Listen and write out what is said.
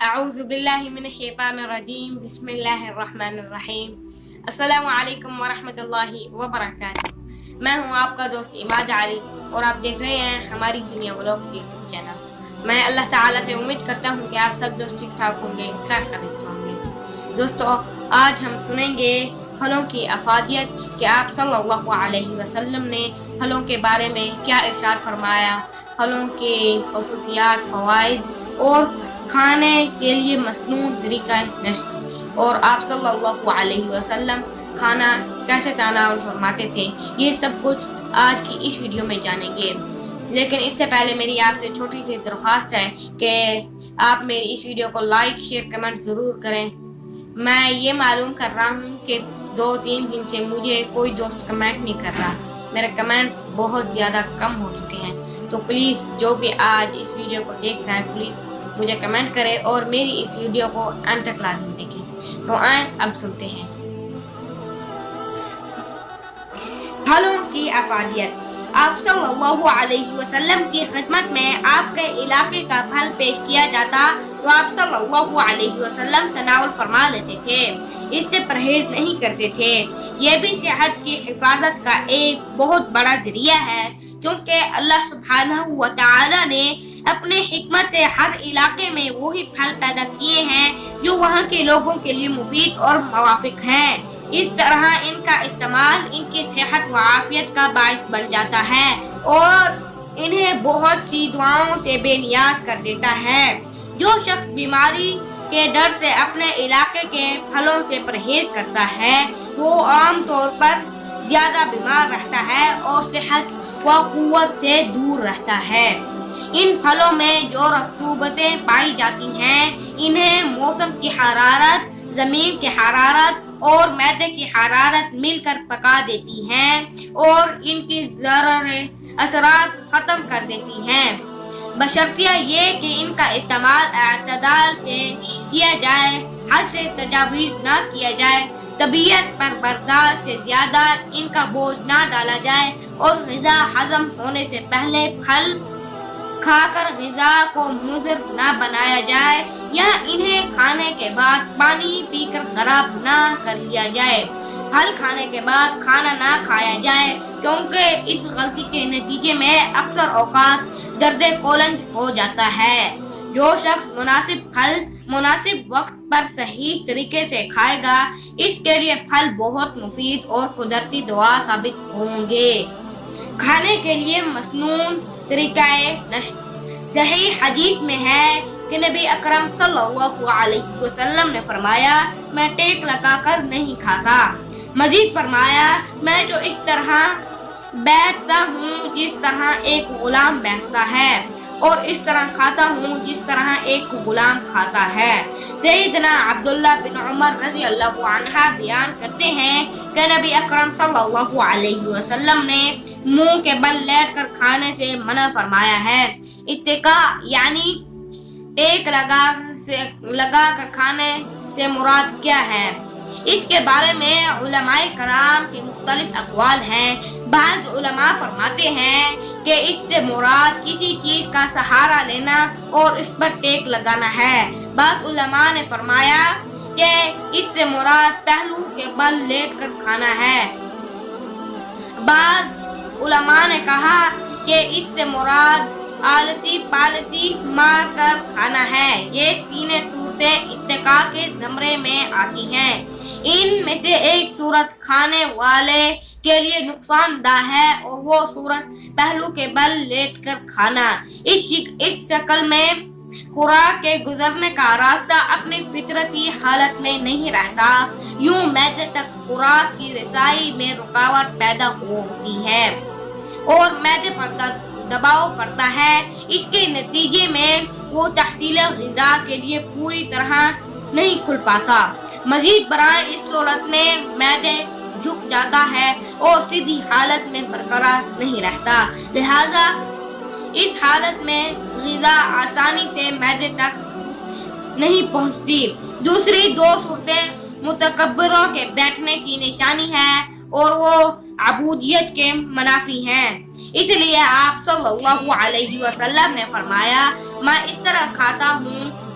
اعوذ باللہ من الشیطان الرجیم بسم اللہ الرحمن الرحیم السلام علیکم ورحمۃ اللہ وبرکاتہ۔ میں ہوں آپ کا دوست عماد علی اور آپ دیکھ رہے ہیں ہماری دنیا ولاگز یوٹیوب چینل۔ میں اللہ تعالیٰ سے امید کرتا ہوں کہ آپ سب دوست ٹھیک ٹھاک ہوں گے، خیر خیریت سے ہوں گے۔ دوستو، آج ہم سنیں گے پھلوں کی افادیت کہ آپ صلی اللہ علیہ وسلم نے پھلوں کے بارے میں کیا ارشاد فرمایا، پھلوں کی خصوصیات، فوائد اور کھانے کے لیے مصنون طریقہ نشر، اور آپ صلی اللہ علیہ وسلم کھانا کیسے تناول فرماتے تھے، یہ سب کچھ آج کی اس ویڈیو میں جانیں گے۔ لیکن اس سے پہلے میری آپ سے چھوٹی سی درخواست ہے کہ آپ میری اس ویڈیو کو لائک، شیئر، کمنٹ ضرور کریں۔ میں یہ معلوم کر رہا ہوں کہ 2-3 دن سے مجھے کوئی دوست کمنٹ نہیں کر رہا، میرے کمنٹ بہت زیادہ کم ہو چکے ہیں، تو پلیز جو بھی آج اس ویڈیو کو دیکھ رہا ہے پلیز مجھے کمنٹ کرے اور میری اس ویڈیو کو اینڈ تک لازمی دیکھیں۔ تو آئیں اب سنتے ہیں پھلوں کی افادیت۔ آپ صلی اللہ علیہ وسلم کی خدمت میں آپ کے علاقے کا پھل پیش کیا جاتا تو آپ صلی اللہ علیہ وسلم تناول فرما لیتے تھے، اس سے پرہیز نہیں کرتے تھے۔ یہ بھی صحت کی حفاظت کا ایک بہت بڑا ذریعہ ہے، کیونکہ اللہ سبحانہ و تعالی نے اپنے حکمت سے ہر علاقے میں وہی پھل پیدا کیے ہیں جو وہاں کے لوگوں کے لیے مفید اور موافق ہیں۔ اس طرح ان کا استعمال ان کی صحت و عافیت کا باعث بن جاتا ہے اور انہیں بہت سی دعاؤں سے بے نیاز کر دیتا ہے۔ جو شخص بیماری کے ڈر سے اپنے علاقے کے پھلوں سے پرہیز کرتا ہے وہ عام طور پر زیادہ بیمار رہتا ہے اور صحت و قوت سے دور رہتا ہے۔ ان پھلوں میں جو رطوبتیں پائی جاتی ہیں انہیں موسم کی حرارت، زمین کی حرارت اور معدے کی حرارت مل کر پکا دیتی ہیں اور ان کی ضرری اثرات ختم کر دیتی ہیں، بشرطیہ یہ کہ ان کا استعمال اعتدال سے کیا جائے، حد سے تجاوز نہ کیا جائے، طبیعت پر برداشت سے زیادہ ان کا بوجھ نہ ڈالا جائے اور غذا ہضم ہونے سے پہلے پھل کھا کر غذا کو مضر نہ بنایا جائے یا انہیں کھانے کے بعد پانی پی کر خراب نہ کر لیا جائے۔ پھل کھانے کے بعد کھانا نہ کھایا جائے کیونکہ اس غلطی کے نتیجے میں اکثر اوقات درد کولنج ہو جاتا ہے۔ جو شخص مناسب پھل مناسب وقت پر صحیح طریقے سے کھائے گا اس کے لیے پھل بہت مفید اور قدرتی دوا ثابت ہوں گے۔ کھانے کے لیے مسنون طریقہ نشر۔ صحیح حدیث میں ہے کہ نبی اکرم صلی اللہ علیہ وسلم نے فرمایا، میں ٹیک لگا کر نہیں کھاتا۔ مزید فرمایا، میں جو اس طرح بیٹھتا ہوں جس طرح ایک غلام بیٹھتا ہے اور اس طرح کھاتا ہوں جس طرح ایک غلام کھاتا ہے۔ سیدنا عبداللہ بن عمر رضی اللہ عنہ بیان کرتے ہیں کہ نبی اکرم صلی اللہ علیہ وسلم نے منہ کے بل لیٹ کر کھانے سے منع فرمایا ہے۔ اتکا یعنی ٹیک لگا کر کھانے سے مراد کیا ہے؟ اس کے بارے میں علماء کرام کی مختلف اقوال ہیں۔ بعض علماء فرماتے ہیں کہ اس سے مراد کسی چیز کا سہارا لینا اور اس پر ٹیک لگانا ہے۔ بعض علماء نے فرمایا کہ اس سے مراد پہلو کے بل لیٹ کر کھانا ہے۔ بعض علماء نے کہا کہ اس سے مراد آلتی پالتی مار کر کھانا ہے۔ یہ تینوں صورتیں اتقاء کے زمرے میں آتی ہیں۔ ان میں سے ایک صورت کھانے والے کے لیے نقصان دہ ہے اور وہ صورت پہلو کے بل لیٹ کر کھانا۔ اس شکل میں خوراک کے گزرنے کا راستہ اپنی فطرتی حالت میں نہیں رہتا، یوں معدے تک خوراک کی رسائی میں رکاوٹ پیدا ہوتی ہے اور معدے پر دباؤ پڑتا ہے۔ اس کے نتیجے میں وہ تحصیل غذا کے لیے پوری طرح نہیں کھل پاتا۔ مزید برآں اس صورت میں معدہ جھک جاتا ہے اور سیدھی حالت میں برقرار نہیں رہتا، لہذا اس حالت میں غذا آسانی سے معدے تک نہیں پہنچتی۔ دوسری دو صورتیں متکبروں کے بیٹھنے کی نشانی ہے اور وہ عبودیت کے منافی ہیں۔ اس لیے آپ صلی اللہ علیہ وسلم نے فرمایا، میں اس طرح کھاتا ہوں